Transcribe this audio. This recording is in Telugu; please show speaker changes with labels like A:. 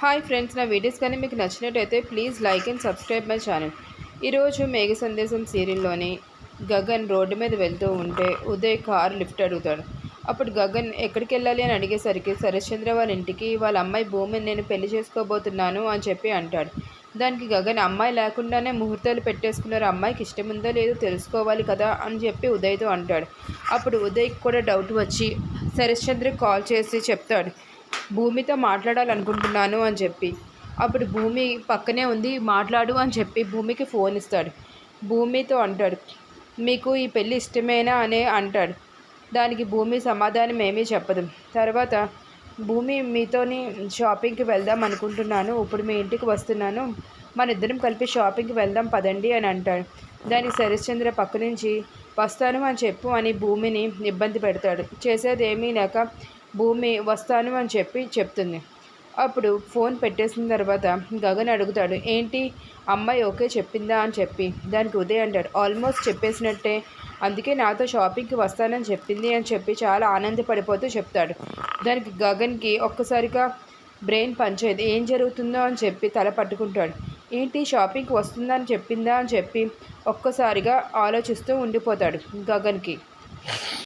A: హాయ్ ఫ్రెండ్స్, నా వీడియోస్ కానీ మీకు నచ్చినట్టయితే please like and subscribe my channel. ఈరోజు మేఘ సందేశం సీరియల్లోని గగన్ రోడ్డు మీద వెళ్తూ ఉంటే ఉదయ్ కారు లిఫ్ట్ అడుగుతాడు. అప్పుడు గగన్ ఎక్కడికి వెళ్ళాలి అని అడిగేసరికి శరశ్చంద్ర వాళ్ళ ఇంటికి, వాళ్ళ అమ్మాయి భూమిని నేను పెళ్లి చేసుకోబోతున్నాను అని చెప్పి అంటాడు. దానికి గగన్ అమ్మాయి లేకుండానే ముహూర్తాలు పెట్టేసుకున్నారు, అమ్మాయికి ఇష్టం ఉందో లేదో తెలుసుకోవాలి కదా అని చెప్పి ఉదయ్తో అంటాడు. అప్పుడు ఉదయ్కి కూడా డౌట్ వచ్చి శరశ్చంద్రకి కాల్ చేసి చెప్తాడు, భూమితో మాట్లాడాలనుకుంటున్నాను అని చెప్పి. అప్పుడు భూమి పక్కనే ఉంది, మాట్లాడు అని చెప్పి భూమికి ఫోన్ ఇస్తాడు. భూమితో అంటాడు, మీకు ఈ పెళ్ళి ఇష్టమేనా అని అంటాడు. దానికి భూమి సమాధానం ఏమీ చెప్పదు. తర్వాత భూమి, మీతోని షాపింగ్కి వెళ్దాం అనుకుంటున్నాను, ఇప్పుడు మీ ఇంటికి వస్తున్నాను, మన ఇద్దరం కలిపి షాపింగ్కి వెళ్దాం పదండి అని అంటాడు. దానికి శరశ్చంద్ర పక్క నుంచి వస్తాను అని చెప్పు అని భూమిని ఇబ్బంది పెడతాడు. చేసేది ఏమీ లేక భూమి వస్తాను అని చెప్పి చెప్తుంది. అప్పుడు ఫోన్ పెట్టేసిన తర్వాత గగన్ అడుగుతాడు, ఏంటి అమ్మాయి ఓకే చెప్పిందా అని చెప్పి. దానికి ఉదయ్ అంటాడు, ఆల్మోస్ట్ చెప్పేసినట్టే, అందుకే నాతో షాపింగ్కి వస్తానని చెప్పింది అని చెప్పి చాలా ఆనందపడిపోతూ చెప్తాడు. దానికి గగన్కి ఒక్కసారిగా బ్రెయిన్ పనిచేయదు, ఏం జరుగుతుందో అని చెప్పి తల పట్టుకుంటాడు. ఏంటి షాపింగ్కి వస్తుందా అని చెప్పిందా అని చెప్పి ఒక్కసారిగా ఆలోచిస్తూ ఉండిపోతాడు గగన్కి.